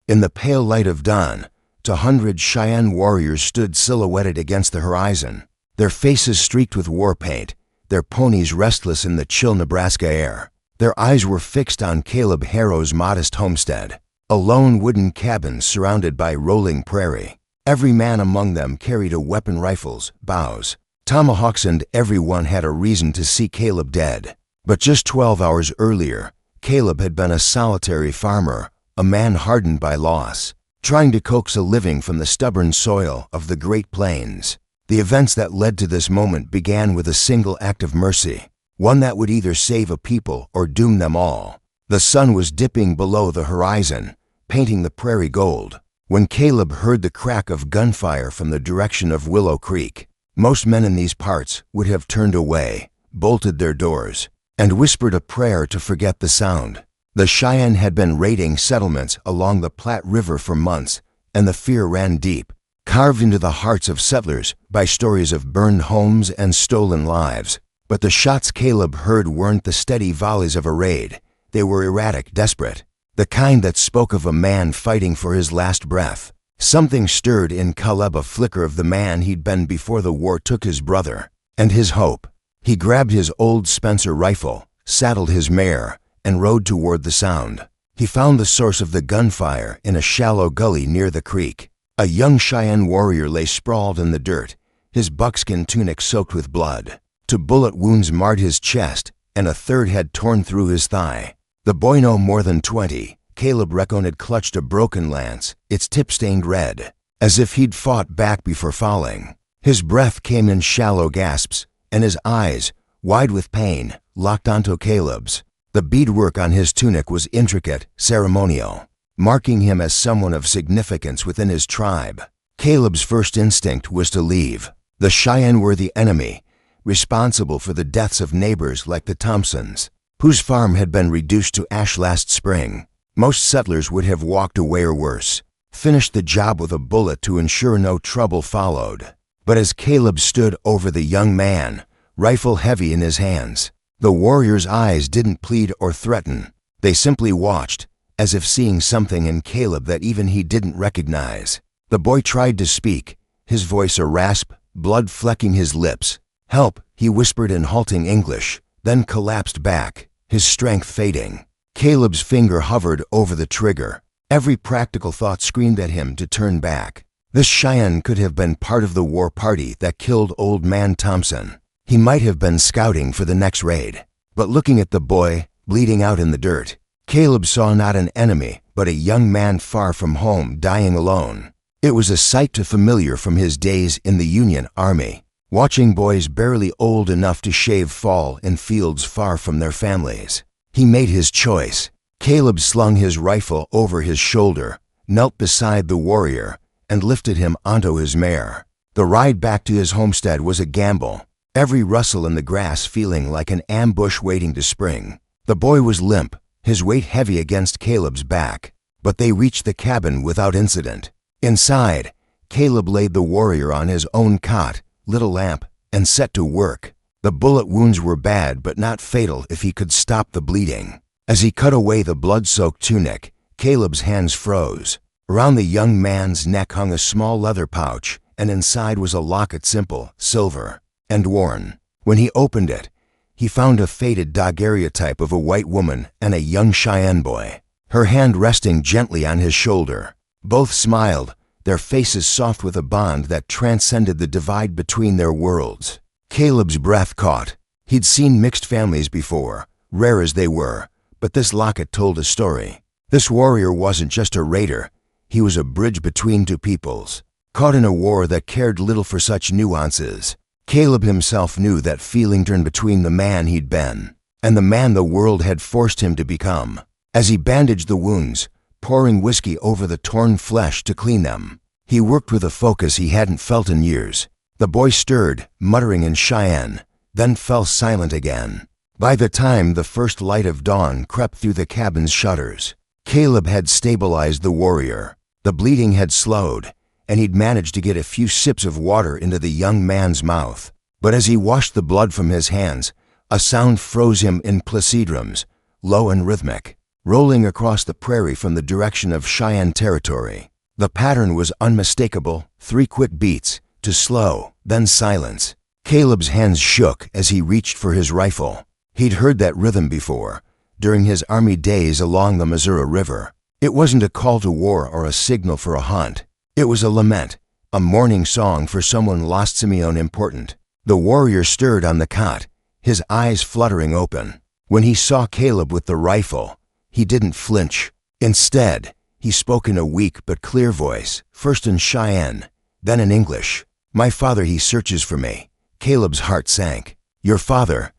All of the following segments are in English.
In the pale light of dawn, 200 Cheyenne warriors stood silhouetted against the horizon, their faces streaked with war paint, their ponies restless in the chill Nebraska air. Their eyes were fixed on Caleb Harrow's modest homestead, a lone wooden cabin surrounded by rolling prairie. Every man among them carried a weapon, rifles, bows, tomahawks, and everyone had a reason to see Caleb dead. But just 12 hours earlier, Caleb had been a solitary farmer, a man hardened by loss, trying to coax a living from the stubborn soil of the Great Plains. The events that led to this moment began with a single act of mercy, one that would either save a people or doom them all. The sun was dipping below the horizon, painting the prairie gold, when Caleb heard the crack of gunfire from the direction of Willow Creek. Most men in these parts would have turned away, bolted their doors, and whispered a prayer to forget the sound. The Cheyenne had been raiding settlements along the Platte River for months, and the fear ran deep, carved into the hearts of settlers by stories of burned homes and stolen lives. But the shots Caleb heard weren't the steady volleys of a raid. They were erratic, desperate, the kind that spoke of a man fighting for his last breath. Something stirred in Caleb, a flicker of the man he'd been before the war took his brother, and his hope. He grabbed his old Spencer rifle, saddled his mare, and rode toward the sound. He found the source of the gunfire in a shallow gully near the creek. A young Cheyenne warrior lay sprawled in the dirt, his buckskin tunic soaked with blood. 2 bullet wounds marred his chest, and a third had torn through his thigh. The boy, no more than 20, Caleb reckoned, had clutched a broken lance, its tip stained red, as if he'd fought back before falling. His breath came in shallow gasps, and his eyes, wide with pain, locked onto Caleb's. The beadwork on his tunic was intricate, ceremonial, marking him as someone of significance within his tribe. Caleb's first instinct was to leave. The Cheyenne were the enemy, responsible for the deaths of neighbors like the Thompsons, whose farm had been reduced to ash last spring. Most settlers would have walked away or worse, finished the job with a bullet to ensure no trouble followed. But as Caleb stood over the young man, rifle heavy in his hands, the warrior's eyes didn't plead or threaten. They simply watched, as if seeing something in Caleb that even he didn't recognize. The boy tried to speak, his voice a rasp, blood flecking his lips. "Help," he whispered in halting English, then collapsed back, his strength fading. Caleb's finger hovered over the trigger. Every practical thought screamed at him to turn back. This Cheyenne could have been part of the war party that killed Old Man Thompson. He might have been scouting for the next raid. But looking at the boy, bleeding out in the dirt, Caleb saw not an enemy, but a young man far from home, dying alone. It was a sight too familiar from his days in the Union Army, watching boys barely old enough to shave fall in fields far from their families. He made his choice. Caleb slung his rifle over his shoulder, knelt beside the warrior, and lifted him onto his mare. The ride back to his homestead was a gamble, every rustle in the grass feeling like an ambush waiting to spring. The boy was limp, his weight heavy against Caleb's back, but they reached the cabin without incident. Inside, Caleb laid the warrior on his own cot, lit a lamp, and set to work. The bullet wounds were bad but not fatal if he could stop the bleeding. As he cut away the blood-soaked tunic, Caleb's hands froze. Around the young man's neck hung a small leather pouch, and inside was a locket, simple, silver, and worn. When he opened it, he found a faded daguerreotype of a white woman and a young Cheyenne boy, her hand resting gently on his shoulder. Both smiled, their faces soft with a bond that transcended the divide between their worlds. Caleb's breath caught. He'd seen mixed families before, rare as they were, but this locket told a story. This warrior wasn't just a raider, he was a bridge between two peoples, caught in a war that cared little for such nuances. Caleb himself knew that feeling turned between the man he'd been and the man the world had forced him to become. As he bandaged the wounds, pouring whiskey over the torn flesh to clean them, he worked with a focus he hadn't felt in years. The boy stirred, muttering in Cheyenne, then fell silent again. By the time the first light of dawn crept through the cabin's shutters, Caleb had stabilized the warrior. The bleeding had slowed, and he'd managed to get a few sips of water into the young man's mouth. But as he washed the blood from his hands, a sound froze him in placidrums, low and rhythmic. rolling across the prairie from the direction of Cheyenne territory. The pattern was unmistakable, 3 quick beats, to slow, then silence. Caleb's hands shook as he reached for his rifle. He'd heard that rhythm before, during his army days along the Missouri River. It wasn't a call to war or a signal for a hunt. It was a lament, a mourning song for someone lost Simeon important. The warrior stirred on the cot, his eyes fluttering open. When he saw Caleb with the rifle, he didn't flinch. Instead, he spoke in a weak but clear voice, first in Cheyenne, then in English. "My father, he searches for me." Caleb's heart sank. "Your father?"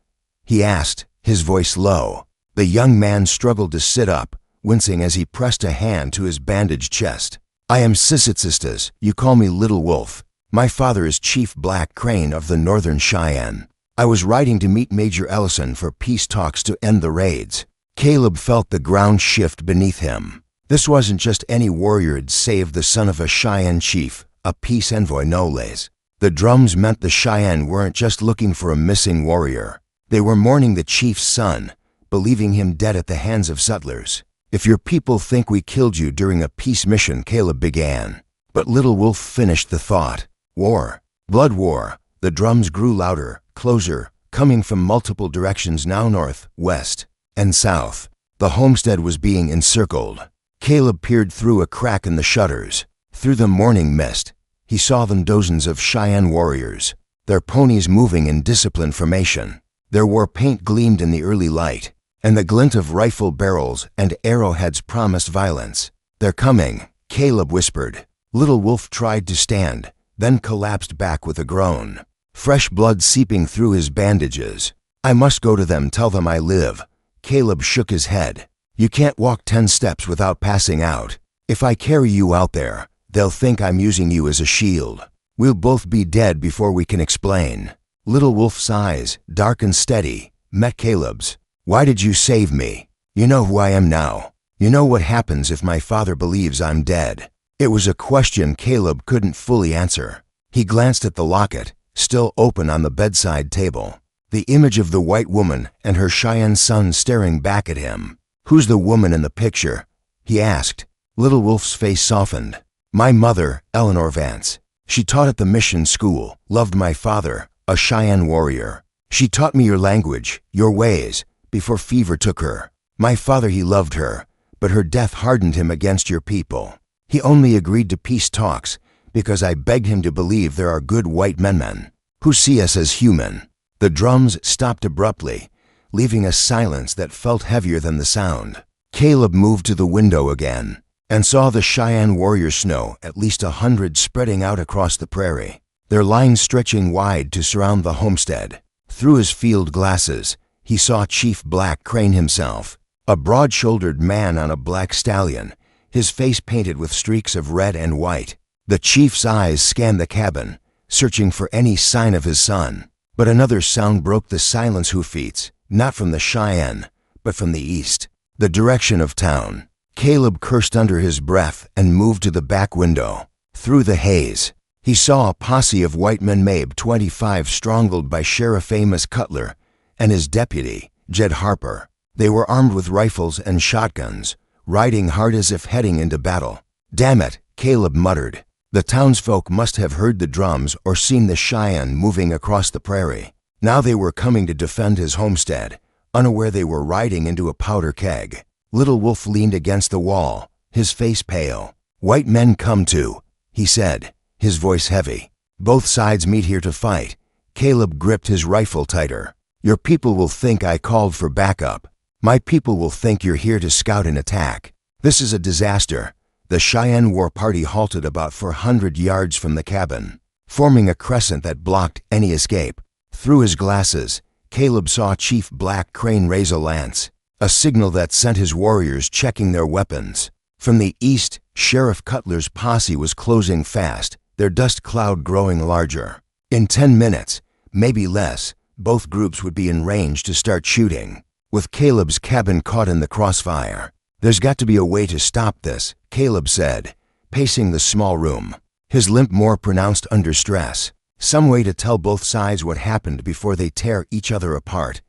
he asked, his voice low. The young man struggled to sit up, wincing as he pressed a hand to his bandaged chest. "I am Sissitsistas. You call me Little Wolf. My father is Chief Black Crane of the Northern Cheyenne. I was riding to meet Major Ellison for peace talks to end the raids." Caleb felt the ground shift beneath him. This wasn't just any warrior who'd saved the son of a Cheyenne chief, a peace envoy no less. The drums meant the Cheyenne weren't just looking for a missing warrior. They were mourning the chief's son, believing him dead at the hands of settlers. "If your people think we killed you during a peace mission," Caleb began. But Little Wolf finished the thought. "War. Blood war." The drums grew louder, closer, coming from multiple directions now north, west, and south. The homestead was being encircled. Caleb peered through a crack in the shutters. Through the morning mist, he saw them dozens of Cheyenne warriors, their ponies moving in disciplined formation. Their war paint gleamed in the early light, and the glint of rifle barrels and arrowheads promised violence. "They're coming," Caleb whispered. Little Wolf tried to stand, then collapsed back with a groan, fresh blood seeping through his bandages. "I must go to them, tell them I live." Caleb shook his head. "You can't walk 10 steps without passing out. If I carry you out there, they'll think I'm using you as a shield. We'll both be dead before we can explain." Little Wolf's eyes, dark and steady, met Caleb's. "Why did you save me? You know who I am now. You know what happens if my father believes I'm dead." It was a question Caleb couldn't fully answer. He glanced at the locket, still open on the bedside table. The image of the white woman and her Cheyenne son staring back at him. "Who's the woman in the picture?" he asked. Little Wolf's face softened. "My mother, Eleanor Vance. She taught at the mission school, loved my father, a Cheyenne warrior. She taught me your language, your ways, before fever took her. My father, he loved her, but her death hardened him against your people. He only agreed to peace talks because I begged him to believe there are good white men who see us as human." The drums stopped abruptly, leaving a silence that felt heavier than the sound. Caleb moved to the window again and saw the Cheyenne warrior snow, at least 100 spreading out across the prairie, their lines stretching wide to surround the homestead. Through his field glasses, he saw Chief Black Crane himself, a broad-shouldered man on a black stallion, his face painted with streaks of red and white. The chief's eyes scanned the cabin, searching for any sign of his son. But another sound broke the silence. Hoofbeats, not from the Cheyenne, but from the east, the direction of town. Caleb cursed under his breath and moved to the back window. Through the haze, he saw a posse of white men, maybe 25, strangled by Sheriff Amos Cutler and his deputy, Jed Harper. They were armed with rifles and shotguns, riding hard as if heading into battle. "Damn it," Caleb muttered. The townsfolk must have heard the drums or seen the Cheyenne moving across the prairie. Now they were coming to defend his homestead, unaware they were riding into a powder keg. Little Wolf leaned against the wall, his face pale. "White men come too," he said, his voice heavy. "Both sides meet here to fight." Caleb gripped his rifle tighter. "Your people will think I called for backup. My people will think you're here to scout an attack. This is a disaster." The Cheyenne war party halted about 400 yards from the cabin, forming a crescent that blocked any escape. Through his glasses, Caleb saw Chief Black Crane raise a lance, a signal that sent his warriors checking their weapons. From the east, Sheriff Cutler's posse was closing fast, their dust cloud growing larger. In 10 minutes, maybe less, both groups would be in range to start shooting, with Caleb's cabin caught in the crossfire. "There's got to be a way to stop this," Caleb said, pacing the small room, his limp more pronounced under stress. "Some way to tell both sides what happened before they tear each other apart."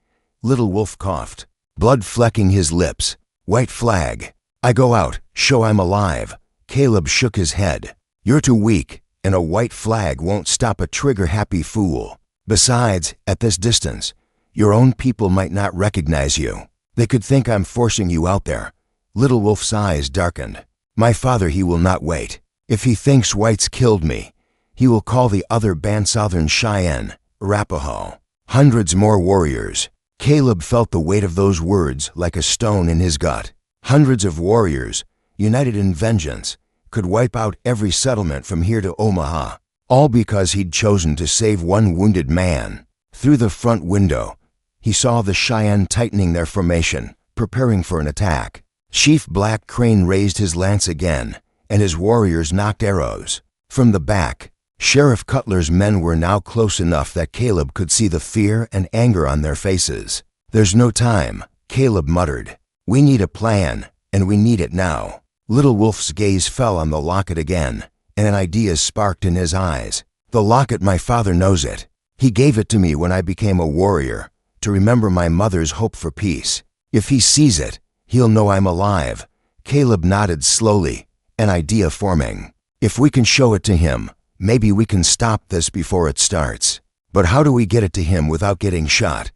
Little Wolf coughed, blood flecking his lips. White flag. I go out, show I'm alive. Caleb shook his head. You're too weak, and a white flag won't stop a trigger-happy fool. Besides, at this distance, your own people might not recognize you. They could think I'm forcing you out there. Little Wolf's eyes darkened. My father, he will not wait. If he thinks whites killed me, he will call the other band Southern Cheyenne, Arapaho. Hundreds more warriors. Caleb felt the weight of those words like a stone in his gut. Hundreds of warriors, united in vengeance, could wipe out every settlement from here to Omaha, all because he'd chosen to save one wounded man. Through the front window, he saw the Cheyenne tightening their formation, preparing for an attack. Chief Black Crane raised his lance again, and his warriors knocked arrows. From the back, Sheriff Cutler's men were now close enough that Caleb could see the fear and anger on their faces. There's no time, Caleb muttered. We need a plan, and we need it now. Little Wolf's gaze fell on the locket again, and an idea sparked in his eyes. The locket, my father knows it. He gave it to me when I became a warrior, to remember my mother's hope for peace. If he sees it, he'll know I'm alive. Caleb nodded slowly, an idea forming. If we can show it to him, maybe we can stop this before it starts. But how do we get it to him without getting shot?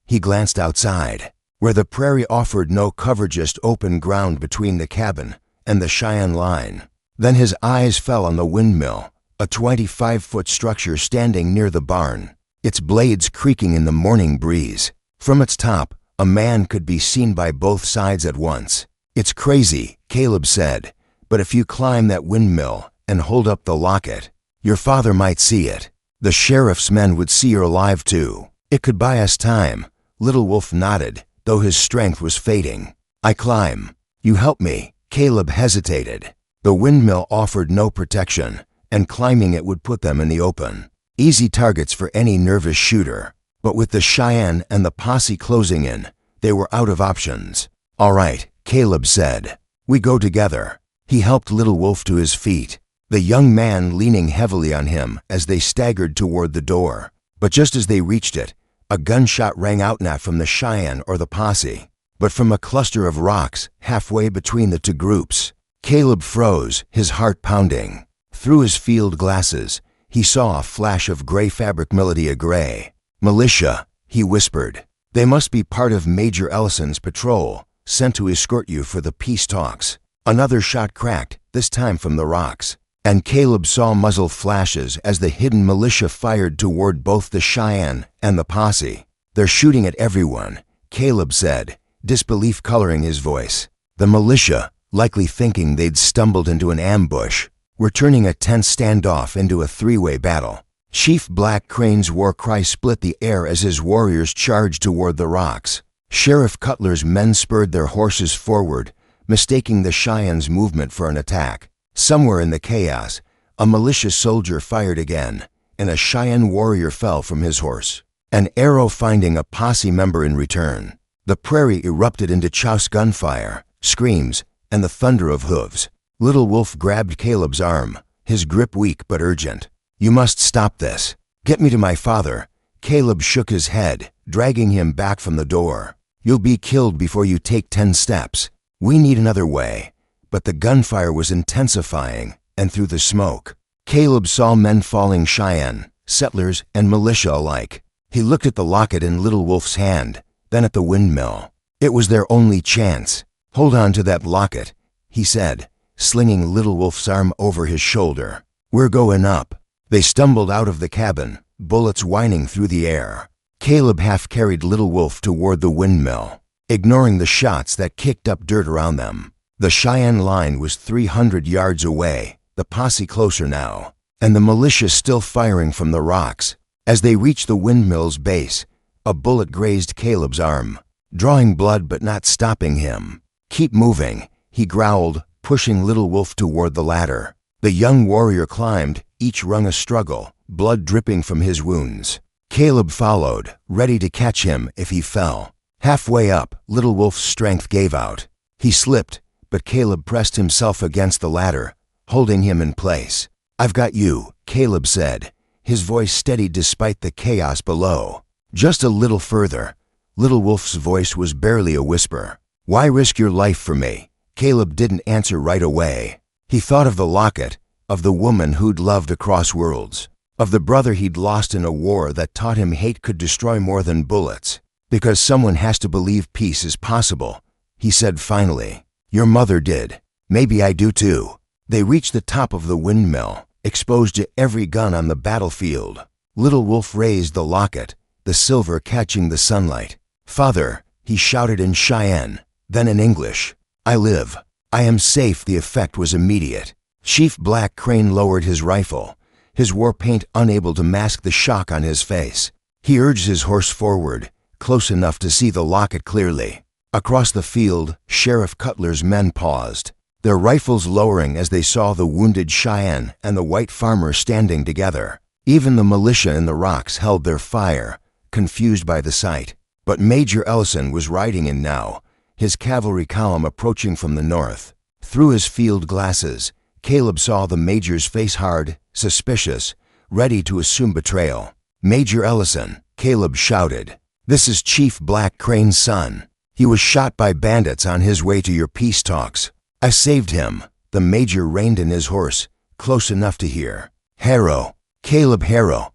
He glanced outside, where the prairie offered no cover, just open ground between the cabin and the Cheyenne line. Then his eyes fell on the windmill, a 25-foot structure standing near the barn, its blades creaking in the morning breeze. From its top, a man could be seen by both sides at once. It's crazy, Caleb said, but if you climb that windmill and hold up the locket, your father might see it. The sheriff's men would see you're alive too. It could buy us time. Little Wolf nodded, though his strength was fading. I climb. You help me. Caleb hesitated. The windmill offered no protection, and climbing it would put them in the open. Easy targets for any nervous shooter. But with the Cheyenne and the posse closing in, they were out of options. All right, Caleb said. We go together. He helped Little Wolf to his feet, the young man leaning heavily on him as they staggered toward the door. But just as they reached it, a gunshot rang out, not from the Cheyenne or the posse, but from a cluster of rocks halfway between the two groups. Caleb froze, his heart pounding. Through his field glasses, he saw a flash of gray fabric. Militia gray. Militia, he whispered. They must be part of Major Ellison's patrol, sent to escort you for the peace talks. Another shot cracked, this time from the rocks, and Caleb saw muzzle flashes as the hidden militia fired toward both the Cheyenne and the posse. They're shooting at everyone, Caleb said, disbelief coloring his voice. The militia, likely thinking they'd stumbled into an ambush, were turning a tense standoff into a three-way battle. Chief Black Crane's war cry split the air as his warriors charged toward the rocks. Sheriff Cutler's men spurred their horses forward, mistaking the Cheyenne's movement for an attack. Somewhere in the chaos, a militia soldier fired again, and a Cheyenne warrior fell from his horse, an arrow finding a posse member in return. The prairie erupted into chouse gunfire, screams, and the thunder of hooves. Little Wolf grabbed Caleb's arm, his grip weak but urgent. You must stop this. Get me to my father. Caleb shook his head, dragging him back from the door. You'll be killed before you take 10 steps. We need another way. But the gunfire was intensifying, and through the smoke, Caleb saw men falling, Cheyenne, settlers, and militia alike. He looked at the locket in Little Wolf's hand, then at the windmill. It was their only chance. Hold on to that locket, he said, slinging Little Wolf's arm over his shoulder. We're going up. They stumbled out of the cabin, bullets whining through the air. Caleb half carried Little Wolf toward the windmill, ignoring the shots that kicked up dirt around them. The Cheyenne line was 300 yards away, the posse closer now, and the militia still firing from the rocks. As they reached the windmill's base, a bullet grazed Caleb's arm, drawing blood but not stopping him. Keep moving, he growled, pushing Little Wolf toward the ladder. The young warrior climbed, each rung a struggle, blood dripping from his wounds. Caleb followed, ready to catch him if he fell. Halfway up, Little Wolf's strength gave out. He slipped, but Caleb pressed himself against the ladder, holding him in place. I've got you, Caleb said, his voice steady despite the chaos below. Just a little further. Little Wolf's voice was barely a whisper. Why risk your life for me?" Caleb didn't answer right away. He thought of the locket, of the woman who'd loved across worlds, of the brother he'd lost in a war that taught him hate could destroy more than bullets. "Because someone has to believe peace is possible," he said finally. "Your mother did. Maybe I do too." They reached the top of the windmill, exposed to every gun on the battlefield. Little Wolf raised the locket, the silver catching the sunlight. "Father," he shouted in Cheyenne, then in English, "I live. I am safe." The effect was immediate. Chief Black Crane lowered his rifle, his war paint unable to mask the shock on his face. He urged his horse forward, close enough to see the locket clearly. Across the field, Sheriff Cutler's men paused, their rifles lowering as they saw the wounded Cheyenne and the white farmer standing together. Even the militia in the rocks held their fire, confused by the sight. But Major Ellison was riding in now, his cavalry column approaching from the north. Through his field glasses, Caleb saw the Major's face hard, suspicious, ready to assume betrayal. "Major Ellison," Caleb shouted. "This is Chief Black Crane's son. He was shot by bandits on his way to your peace talks. I saved him." The Major reined in his horse, close enough to hear. "Harrow, Caleb Harrow,"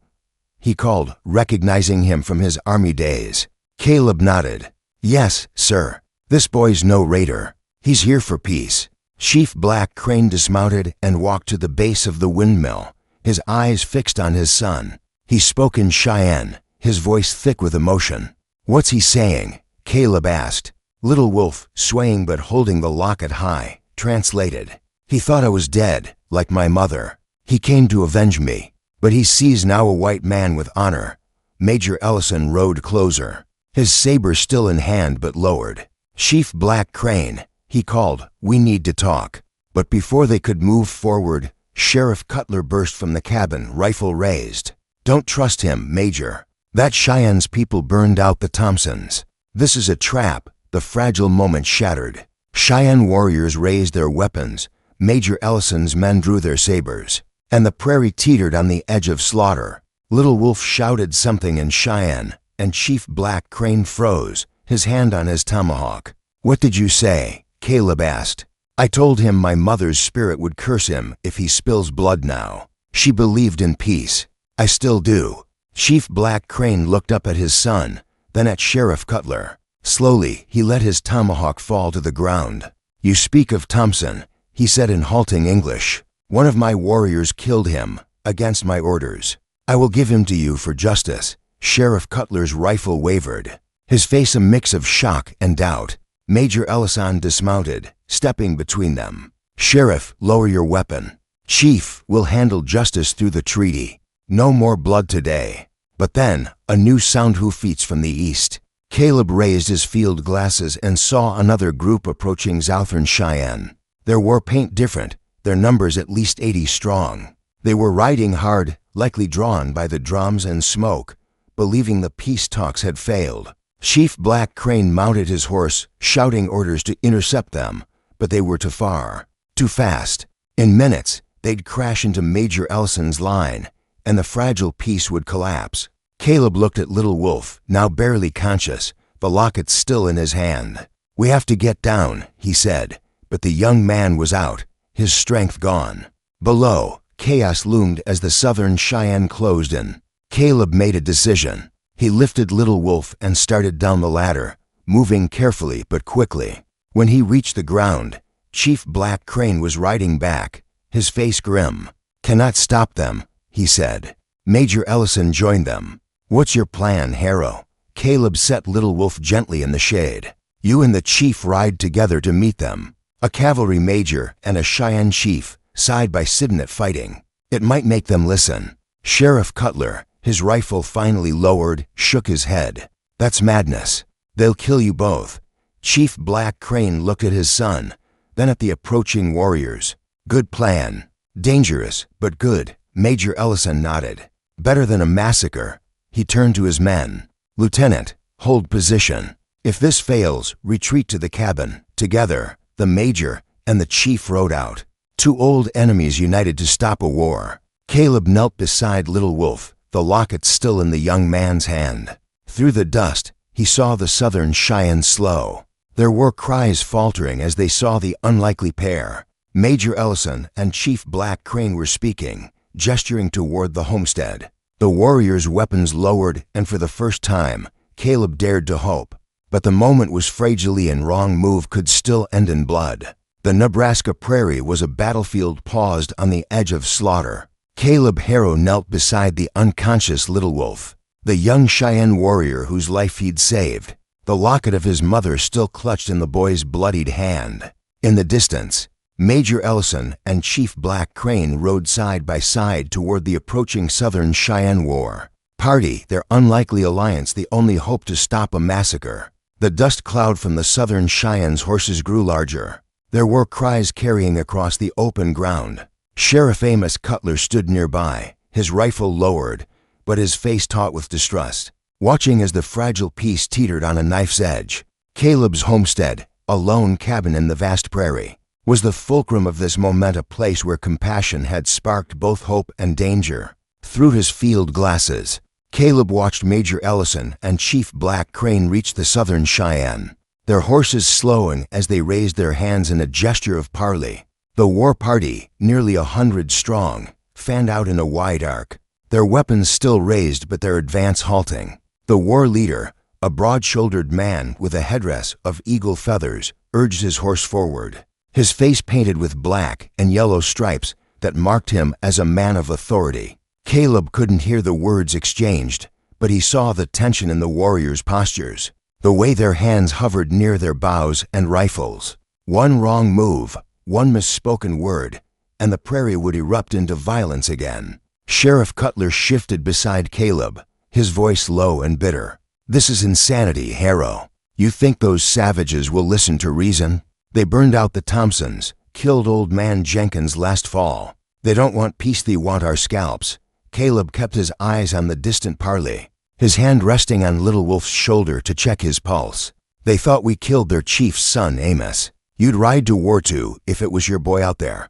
he called, recognizing him from his army days. Caleb nodded. "Yes, sir. This boy's no raider. He's here for peace." Chief Black Crane dismounted and walked to the base of the windmill, his eyes fixed on his son. He spoke in Cheyenne, his voice thick with emotion. "What's he saying?" Caleb asked. Little Wolf, swaying but holding the locket high, translated. "He thought I was dead, like my mother. He came to avenge me, but he sees now a white man with honor." Major Ellison rode closer, his saber still in hand but lowered. "Chief Black Crane," he called, "we need to talk." But before they could move forward, Sheriff Cutler burst from the cabin, rifle raised. "Don't trust him, Major. That Cheyenne's people burned out the Thompsons. This is a trap." The fragile moment shattered. Cheyenne warriors raised their weapons, Major Ellison's men drew their sabers, and the prairie teetered on the edge of slaughter. Little Wolf shouted something in Cheyenne, and Chief Black Crane froze, his hand on his tomahawk. "What did you say?" Caleb asked. "I told him my mother's spirit would curse him if he spills blood now. She believed in peace. I still do." Chief Black Crane looked up at his son, then at Sheriff Cutler. Slowly, he let his tomahawk fall to the ground. "You speak of Thompson," he said in halting English. "One of my warriors killed him, against my orders. I will give him to you for justice." Sheriff Cutler's rifle wavered, his face a mix of shock and doubt. Major Ellison dismounted, stepping between them. "Sheriff, lower your weapon. Chief, we'll handle justice through the treaty. No more blood today." But then, a new sound hoofbeats from the east. Caleb raised his field glasses and saw another group approaching Southern Cheyenne. Their war paint different, their numbers at least 80 strong. They were riding hard, likely drawn by the drums and smoke, believing the peace talks had failed. Chief Black Crane mounted his horse, shouting orders to intercept them, but they were too far, too fast. In minutes, they'd crash into Major Ellison's line, and the fragile peace would collapse. Caleb looked at Little Wolf, now barely conscious, the locket still in his hand. "We have to get down," he said, but the young man was out, his strength gone. Below, chaos loomed as the Southern Cheyenne closed in. Caleb made a decision. He lifted Little Wolf and started down the ladder, moving carefully but quickly. When he reached the ground, Chief Black Crane was riding back, his face grim. "Cannot stop them," he said. Major Ellison joined them. "What's your plan, Harrow?" Caleb set Little Wolf gently in the shade. "You and the chief ride together to meet them. A cavalry major and a Cheyenne chief, side by side fighting. It might make them listen." Sheriff Cutler, his rifle finally lowered, shook his head. "That's madness. They'll kill you both." Chief Black Crane looked at his son, then at the approaching warriors. "Good plan. Dangerous, but good." Major Ellison nodded. "Better than a massacre." He turned to his men. "Lieutenant, hold position. If this fails, retreat to the cabin." Together, the major and the chief rode out. Two old enemies united to stop a war. Caleb knelt beside Little Wolf, the locket still in the young man's hand. Through the dust, he saw the Southern Cheyenne slow. There were cries faltering as they saw the unlikely pair. Major Ellison and Chief Black Crane were speaking, gesturing toward the homestead. The warriors' weapons lowered, and for the first time, Caleb dared to hope. But the moment was fragile and wrong move could still end in blood. The Nebraska prairie was a battlefield paused on the edge of slaughter. Caleb Harrow knelt beside the unconscious little wolf, the young Cheyenne warrior whose life he'd saved. The locket of his mother still clutched in the boy's bloodied hand. In the distance, Major Ellison and Chief Black Crane rode side by side toward the approaching Southern Cheyenne War party, their unlikely alliance the only hope to stop a massacre. The dust cloud from the Southern Cheyenne's horses grew larger. There were cries carrying across the open ground. Sheriff Amos Cutler stood nearby, his rifle lowered, but his face taut with distrust, watching as the fragile piece teetered on a knife's edge. Caleb's homestead, a lone cabin in the vast prairie, was the fulcrum of this moment, a place where compassion had sparked both hope and danger. Through his field glasses, Caleb watched Major Ellison and Chief Black Crane reach the Southern Cheyenne, their horses slowing as they raised their hands in a gesture of parley. The war party, nearly 100 strong, fanned out in a wide arc, their weapons still raised but their advance halting. The war leader, a broad-shouldered man with a headdress of eagle feathers, urged his horse forward, his face painted with black and yellow stripes that marked him as a man of authority. Caleb couldn't hear the words exchanged, but he saw the tension in the warriors' postures, the way their hands hovered near their bows and rifles. One wrong move, one misspoken word, and the prairie would erupt into violence again. Sheriff Cutler shifted beside Caleb, his voice low and bitter. "This is insanity, Harrow. You think those savages will listen to reason? They burned out the Thompsons, killed old man Jenkins last fall. They don't want peace, they want our scalps." Caleb kept his eyes on the distant parley, his hand resting on Little Wolf's shoulder to check his pulse. "They thought we killed their chief's son, Amos. You'd ride to war too if it was your boy out there."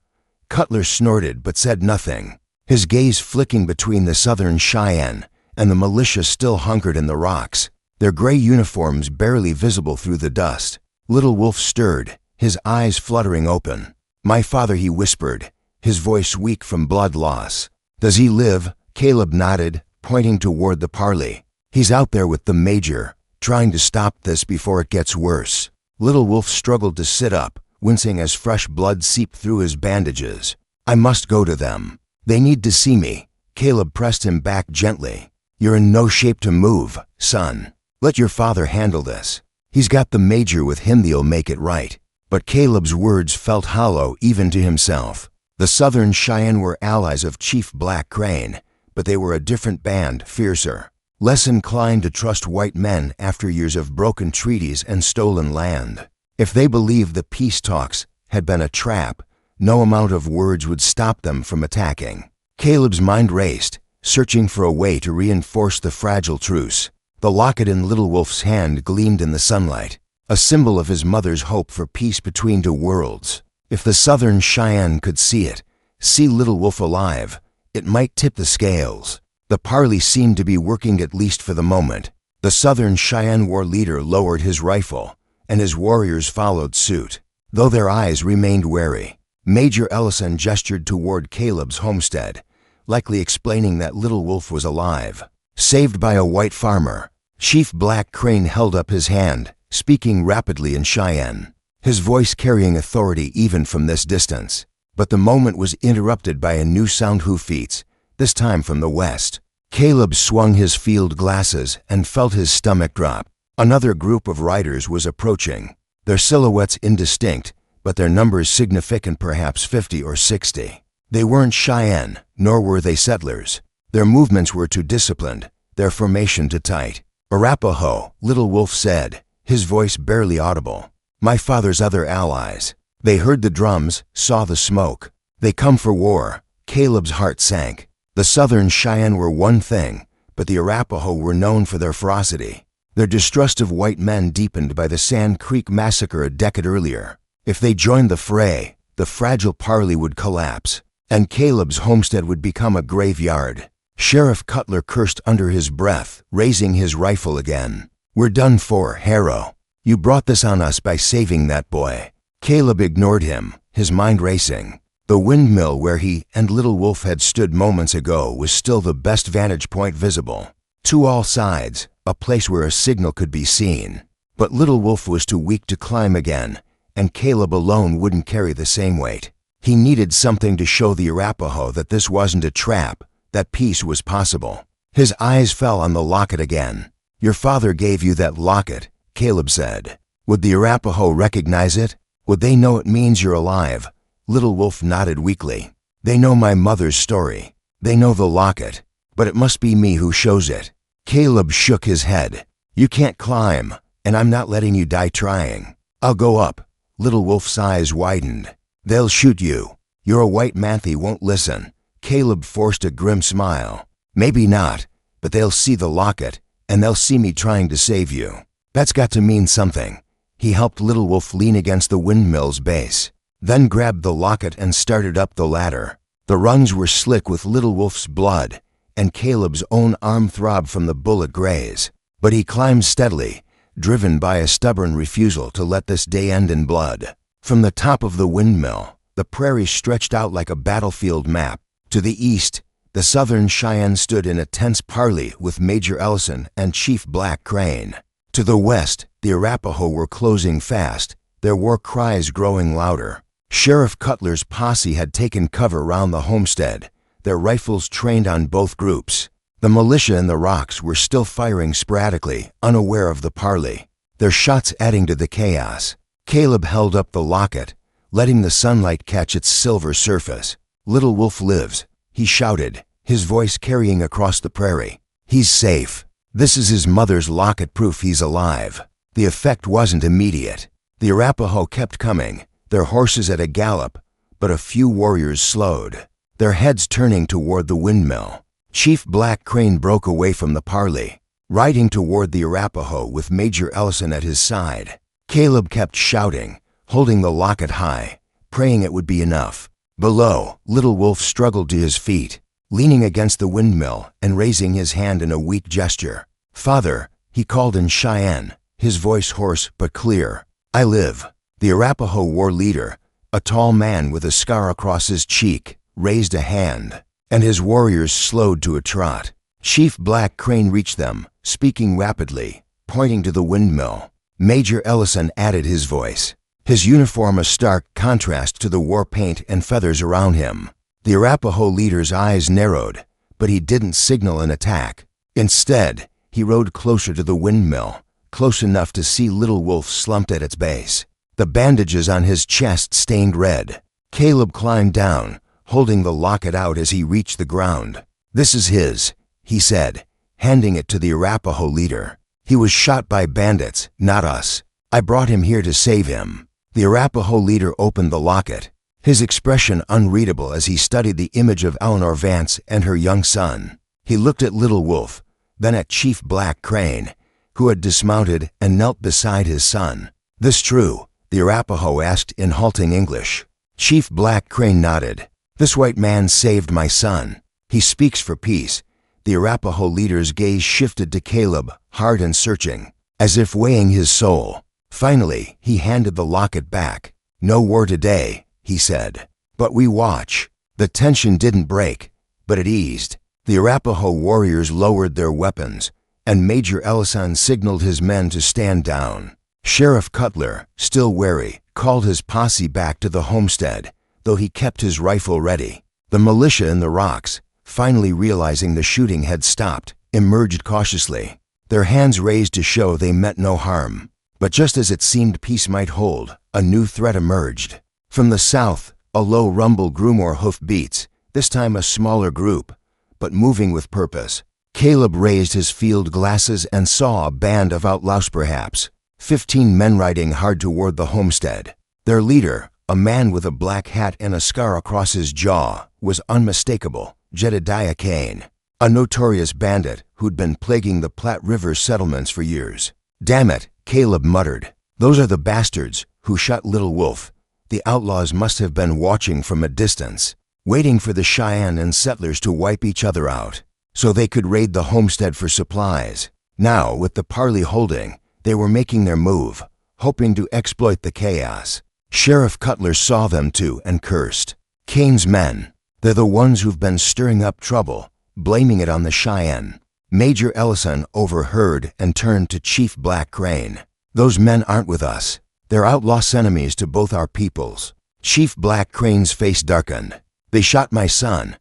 Cutler snorted but said nothing, his gaze flicking between the Southern Cheyenne and the militia still hunkered in the rocks, their gray uniforms barely visible through the dust. Little Wolf stirred, his eyes fluttering open. "My father," he whispered, his voice weak from blood loss. "Does he live?" Caleb nodded, pointing toward the parley. "He's out there with the major, trying to stop this before it gets worse." Little Wolf struggled to sit up, wincing as fresh blood seeped through his bandages. "I must go to them. They need to see me." Caleb pressed him back gently. "You're in no shape to move, son. Let your father handle this. He's got the major with him, they'll make it right." But Caleb's words felt hollow even to himself. The Southern Cheyenne were allies of Chief Black Crane, but they were a different band, fiercer, less inclined to trust white men after years of broken treaties and stolen land. If they believed the peace talks had been a trap, no amount of words would stop them from attacking. Caleb's mind raced, searching for a way to reinforce the fragile truce. The locket in Little Wolf's hand gleamed in the sunlight, a symbol of his mother's hope for peace between two worlds. If the Southern Cheyenne could see it, see Little Wolf alive, it might tip the scales. The parley seemed to be working, at least for the moment. The Southern Cheyenne war leader lowered his rifle, and his warriors followed suit, though their eyes remained wary. Major Ellison gestured toward Caleb's homestead, likely explaining that Little Wolf was alive, saved by a white farmer. Chief Black Crane held up his hand, speaking rapidly in Cheyenne, his voice carrying authority even from this distance. But the moment was interrupted by a new sound: hoofbeats, this time from the west. Caleb swung his field glasses and felt his stomach drop. Another group of riders was approaching, their silhouettes indistinct, but their numbers significant, perhaps 50 or 60. They weren't Cheyenne, nor were they settlers. Their movements were too disciplined, their formation too tight. "Arapaho," Little Wolf said, his voice barely audible. "My father's other allies. They heard the drums, saw the smoke. They come for war." Caleb's heart sank. The Southern Cheyenne were one thing, but the Arapaho were known for their ferocity. Their distrust of white men deepened by the Sand Creek massacre a decade earlier. If they joined the fray, the fragile parley would collapse, and Caleb's homestead would become a graveyard. Sheriff Cutler cursed under his breath, raising his rifle again. "We're done for, Harrow. You brought this on us by saving that boy." Caleb ignored him, his mind racing. The windmill where he and Little Wolf had stood moments ago was still the best vantage point visible. To all sides, a place where a signal could be seen. But Little Wolf was too weak to climb again, and Caleb alone wouldn't carry the same weight. He needed something to show the Arapaho that this wasn't a trap, that peace was possible. His eyes fell on the locket again. "Your father gave you that locket," Caleb said. "Would the Arapaho recognize it? Would they know it means you're alive?" Little Wolf nodded weakly. "They know my mother's story. They know the locket, but it must be me who shows it." Caleb shook his head. "You can't climb, and I'm not letting you die trying. I'll go up." Little Wolf's eyes widened. "They'll shoot you. You're a white man, they won't listen." Caleb forced a grim smile. "Maybe not, but they'll see the locket, and they'll see me trying to save you. That's got to mean something." He helped Little Wolf lean against the windmill's base, then grabbed the locket and started up the ladder. The rungs were slick with Little Wolf's blood, and Caleb's own arm throbbed from the bullet graze. But he climbed steadily, driven by a stubborn refusal to let this day end in blood. From the top of the windmill, the prairie stretched out like a battlefield map. To the east, the Southern Cheyenne stood in a tense parley with Major Ellison and Chief Black Crane. To the west, the Arapaho were closing fast, their war cries growing louder. Sheriff Cutler's posse had taken cover round the homestead, their rifles trained on both groups. The militia in the rocks were still firing sporadically, unaware of the parley, their shots adding to the chaos. Caleb held up the locket, letting the sunlight catch its silver surface. "Little Wolf lives," he shouted, his voice carrying across the prairie. "He's safe. This is his mother's locket, proof he's alive." The effect wasn't immediate. The Arapaho kept coming, their horses at a gallop, but a few warriors slowed, their heads turning toward the windmill. Chief Black Crane broke away from the parley, riding toward the Arapaho with Major Ellison at his side. Caleb kept shouting, holding the locket high, praying it would be enough. Below, Little Wolf struggled to his feet, leaning against the windmill and raising his hand in a weak gesture. "Father," he called in Cheyenne, his voice hoarse but clear. "I live." The Arapaho war leader, a tall man with a scar across his cheek, raised a hand, and his warriors slowed to a trot. Chief Black Crane reached them, speaking rapidly, pointing to the windmill. Major Ellison added his voice, his uniform a stark contrast to the war paint and feathers around him. The Arapaho leader's eyes narrowed, but he didn't signal an attack. Instead, he rode closer to the windmill, close enough to see Little Wolf slumped at its base, the bandages on his chest stained red. Caleb climbed down, holding the locket out as he reached the ground. "This is his," he said, handing it to the Arapaho leader. "He was shot by bandits, not us. I brought him here to save him." The Arapaho leader opened the locket, his expression unreadable as he studied the image of Eleanor Vance and her young son. He looked at Little Wolf, then at Chief Black Crane, who had dismounted and knelt beside his son. "This true?" the Arapaho asked in halting English. Chief Black Crane nodded. "This white man saved my son. He speaks for peace." The Arapaho leader's gaze shifted to Caleb, hard and searching, as if weighing his soul. Finally, he handed the locket back. "No war today," he said. "But we watch." The tension didn't break, but it eased. The Arapaho warriors lowered their weapons, and Major Ellison signaled his men to stand down. Sheriff Cutler, still wary, called his posse back to the homestead, though he kept his rifle ready. The militia in the rocks, finally realizing the shooting had stopped, emerged cautiously, their hands raised to show they meant no harm. But just as it seemed peace might hold, a new threat emerged. From the south, a low rumble grew more hoofbeats, this time a smaller group, but moving with purpose. Caleb raised his field glasses and saw a band of outlaws, perhaps 15 men riding hard toward the homestead. Their leader, a man with a black hat and a scar across his jaw, was unmistakable: Jedediah Kane, a notorious bandit who'd been plaguing the Platte River settlements for years. "Damn it," Caleb muttered. "Those are the bastards who shot Little Wolf." The outlaws must have been watching from a distance, waiting for the Cheyenne and settlers to wipe each other out, so they could raid the homestead for supplies. Now, with the parley holding, they were making their move, hoping to exploit the chaos. Sheriff Cutler saw them too and cursed. Kane's men, they're the ones who've been stirring up trouble, blaming it on the Cheyenne. Major Ellison overheard and turned to Chief Black Crane. Those men aren't with us. They're outlaw enemies to both our peoples. Chief Black Crane's face darkened. They shot my son.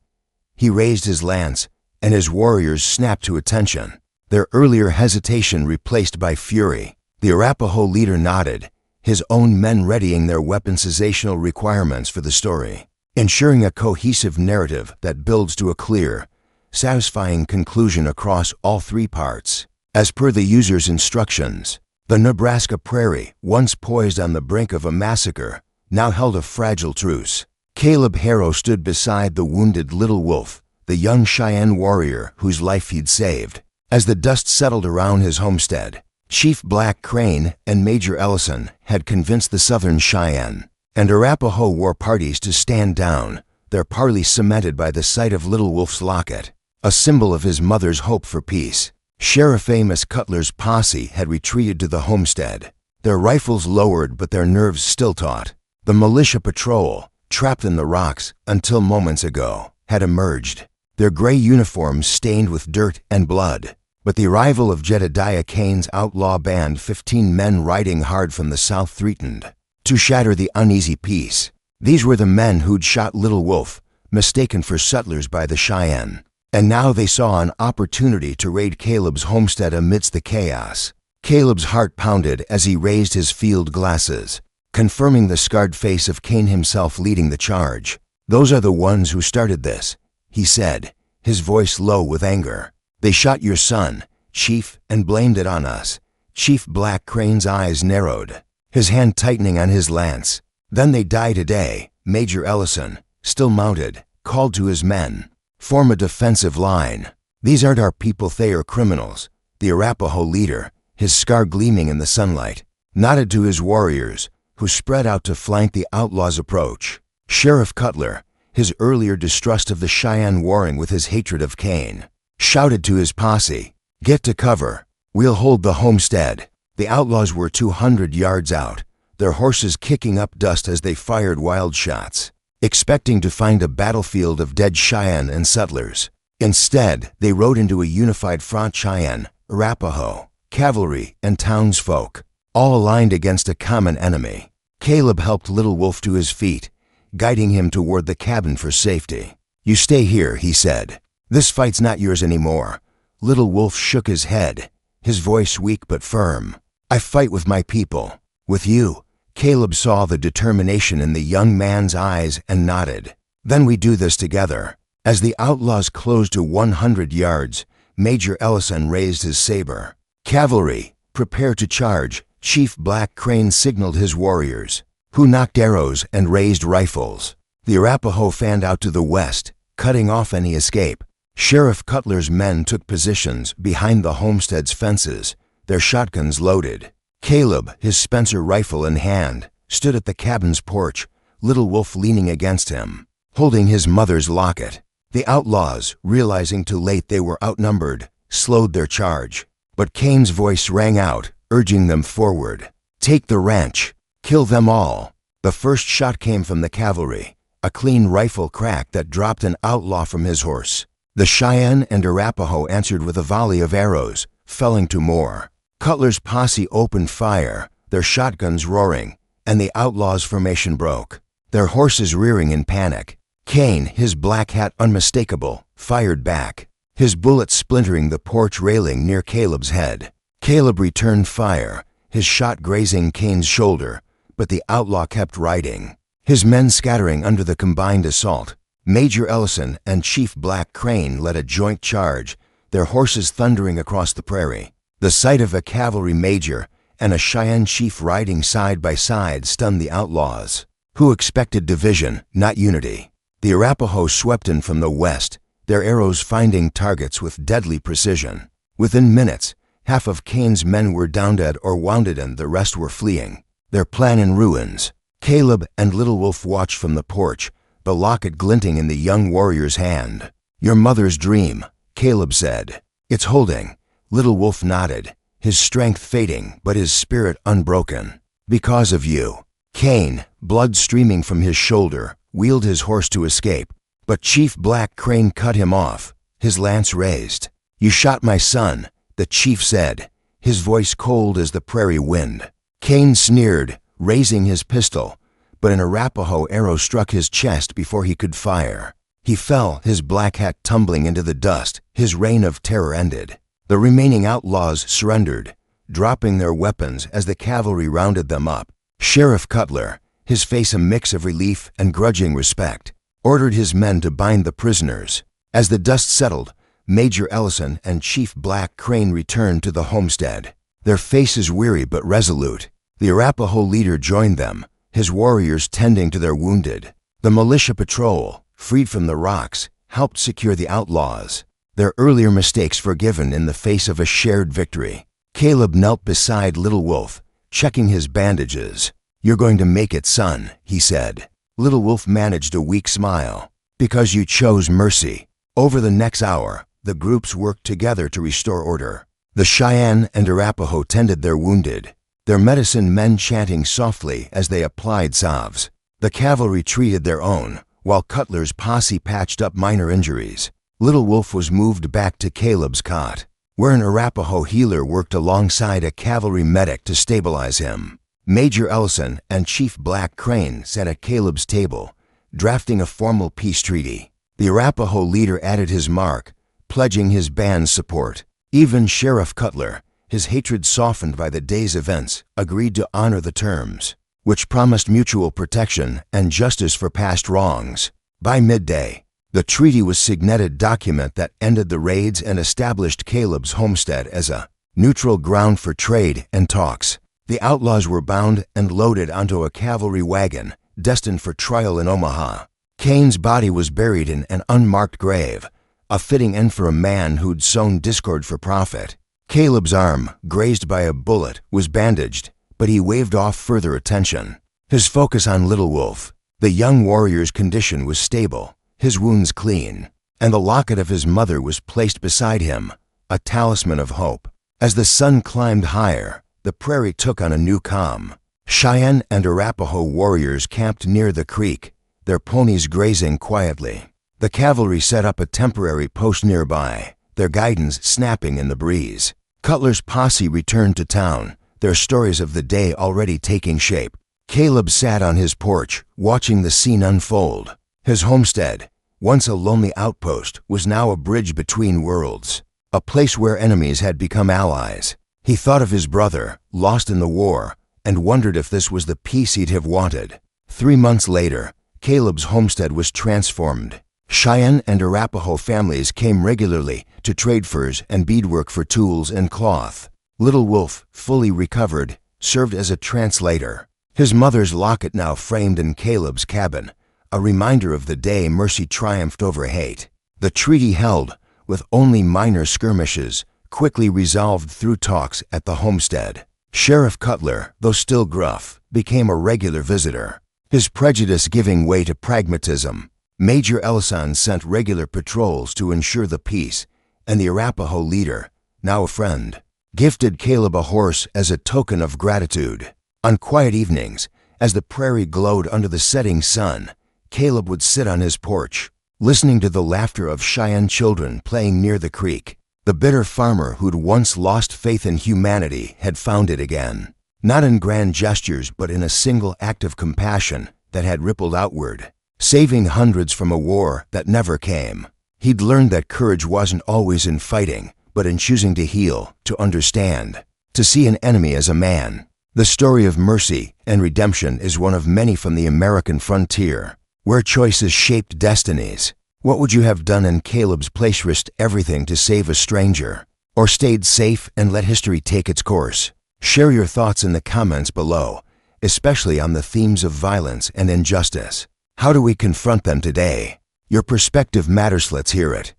He raised his lance, and his warriors snapped to attention, their earlier hesitation replaced by fury. The Arapaho leader nodded, his own men readying their weaponizational requirements for the story, ensuring a cohesive narrative that builds to a clear, satisfying conclusion across all three parts. As per the user's instructions, the Nebraska prairie, once poised on the brink of a massacre, now held a fragile truce. Caleb Harrow stood beside the wounded little wolf, the young Cheyenne warrior whose life he'd saved. As the dust settled around his homestead, Chief Black Crane and Major Ellison had convinced the Southern Cheyenne and Arapaho war parties to stand down, their parley cemented by the sight of Little Wolf's locket, a symbol of his mother's hope for peace. Sheriff Amos Cutler's posse had retreated to the homestead, their rifles lowered but their nerves still taut. The militia patrol, trapped in the rocks until moments ago, had emerged, their gray uniforms stained with dirt and blood. But the arrival of Jedediah Kane's outlaw band, 15 men riding hard from the south, threatened to shatter the uneasy peace. These were the men who'd shot Little Wolf, mistaken for settlers by the Cheyenne. And now they saw an opportunity to raid Caleb's homestead amidst the chaos. Caleb's heart pounded as he raised his field glasses, confirming the scarred face of Kane himself leading the charge. "Those are the ones who started this," he said, his voice low with anger. "They shot your son, Chief, and blamed it on us." Chief Black Crane's eyes narrowed, his hand tightening on his lance. "Then they die today." Major Ellison, still mounted, called to his men, "Form a defensive line. These aren't our people, they are criminals." The Arapaho leader, his scar gleaming in the sunlight, nodded to his warriors, who spread out to flank the outlaws' approach. Sheriff Cutler, his earlier distrust of the Cheyenne warring with his hatred of Kane, shouted to his posse, "Get to cover. We'll hold the homestead." The outlaws were 200 yards out, their horses kicking up dust as they fired wild shots, expecting to find a battlefield of dead Cheyenne and settlers. Instead, they rode into a unified front: Cheyenne, Arapaho, cavalry, and townsfolk, all aligned against a common enemy. Caleb helped Little Wolf to his feet, guiding him toward the cabin for safety. "You stay here," he said. "This fight's not yours anymore." Little Wolf shook his head, his voice weak but firm. "I fight with my people. With you." Caleb saw the determination in the young man's eyes and nodded. "Then we do this together." As the outlaws closed to 100 yards, Major Ellison raised his saber. "Cavalry, prepare to charge." Chief Black Crane signaled his warriors, who knocked arrows and raised rifles. The Arapaho fanned out to the west, cutting off any escape. Sheriff Cutler's men took positions behind the homestead's fences, their shotguns loaded. Caleb, his Spencer rifle in hand, stood at the cabin's porch, Little Wolf leaning against him, holding his mother's locket. The outlaws, realizing too late they were outnumbered, slowed their charge. But Kane's voice rang out, urging them forward. "Take the ranch. Kill them all." The first shot came from the cavalry, a clean rifle crack that dropped an outlaw from his horse. The Cheyenne and Arapaho answered with a volley of arrows, felling two more. Cutler's posse opened fire, their shotguns roaring, and the outlaws' formation broke, their horses rearing in panic. Kane, his black hat unmistakable, fired back, his bullet splintering the porch railing near Caleb's head. Caleb returned fire, his shot grazing Kane's shoulder, but the outlaw kept riding, his men scattering under the combined assault. Major Ellison and Chief Black Crane led a joint charge, their horses thundering across the prairie. The sight of a cavalry major and a Cheyenne chief riding side by side stunned the outlaws, who expected division, not unity. The Arapaho swept in from the west, their arrows finding targets with deadly precision. Within minutes, half of Kane's men were down dead or wounded and the rest were fleeing, their plan in ruins. Caleb and Little Wolf watched from the porch, the locket glinting in the young warrior's hand. "Your mother's dream," Caleb said. "It's holding." Little Wolf nodded, his strength fading but his spirit unbroken. Because of you." Cain, blood streaming from his shoulder, wheeled his horse to escape, but Chief Black Crane cut him off, his lance raised. "You shot my son," the chief said, his voice cold as the prairie wind. Cain sneered, raising his pistol, but an Arapaho arrow struck his chest before he could fire. He fell, his black hat tumbling into the dust. His reign of terror ended. The remaining outlaws surrendered, dropping their weapons as the cavalry rounded them up. Sheriff Cutler, his face a mix of relief and grudging respect, ordered his men to bind the prisoners. As the dust settled, Major Ellison and Chief Black Crane returned to the homestead, their faces weary but resolute. The Arapaho leader joined them, his warriors tending to their wounded. The militia patrol, freed from the rocks, helped secure the outlaws, their earlier mistakes forgiven in the face of a shared victory. Caleb knelt beside Little Wolf, checking his bandages. "You're going to make it, son," he said. Little Wolf managed a weak smile. "Because you chose mercy." Over the next hour, the groups worked together to restore order. The Cheyenne and Arapaho tended their wounded, their medicine men chanting softly as they applied salves. The cavalry treated their own, while Cutler's posse patched up minor injuries. Little Wolf was moved back to Caleb's cot, where an Arapaho healer worked alongside a cavalry medic to stabilize him. Major Ellison and Chief Black Crane sat at Caleb's table, drafting a formal peace treaty. The Arapaho leader added his mark, pledging his band's support. Even Sheriff Cutler, his hatred softened by the day's events, agreed to honor the terms, which promised mutual protection and justice for past wrongs. By midday, the treaty was signated document that ended the raids and established Caleb's homestead as a neutral ground for trade and talks. The outlaws were bound and loaded onto a cavalry wagon, destined for trial in Omaha. Cain's body was buried in an unmarked grave, a fitting end for a man who'd sown discord for profit. Caleb's arm, grazed by a bullet, was bandaged, but he waved off further attention. His focus on Little Wolf. The young warrior's condition was stable, his wounds clean, and the locket of his mother was placed beside him, a talisman of hope. As the sun climbed higher, the prairie took on a new calm. Cheyenne and Arapaho warriors camped near the creek, their ponies grazing quietly. The cavalry set up a temporary post nearby, their guidons snapping in the breeze. Cutler's posse returned to town, their stories of the day already taking shape. Caleb sat on his porch, watching the scene unfold. His homestead, once a lonely outpost, was now a bridge between worlds, a place where enemies had become allies. He thought of his brother, lost in the war, and wondered if this was the peace he'd have wanted. 3 months later, Caleb's homestead was transformed. Cheyenne and Arapaho families came regularly to trade furs and beadwork for tools and cloth. Little Wolf, fully recovered, served as a translator. His mother's locket now framed in Caleb's cabin, a reminder of the day mercy triumphed over hate. The treaty held, with only minor skirmishes, quickly resolved through talks at the homestead. Sheriff Cutler, though still gruff, became a regular visitor, his prejudice giving way to pragmatism. Major Ellison sent regular patrols to ensure the peace, and the Arapaho leader, now a friend, gifted Caleb a horse as a token of gratitude. On quiet evenings, as the prairie glowed under the setting sun, Caleb would sit on his porch, listening to the laughter of Cheyenne children playing near the creek. The bitter farmer who'd once lost faith in humanity had found it again, not in grand gestures but in a single act of compassion that had rippled outward, saving hundreds from a war that never came. He'd learned that courage wasn't always in fighting, but in choosing to heal, to understand, to see an enemy as a man. The story of mercy and redemption is one of many from the American frontier, where choices shaped destinies. What would you have done in Caleb's place? Risked everything to save a stranger, or stayed safe and let history take its course? Share your thoughts in the comments below, especially on the themes of violence and injustice. How do we confront them today? Your perspective matters. Let's hear it.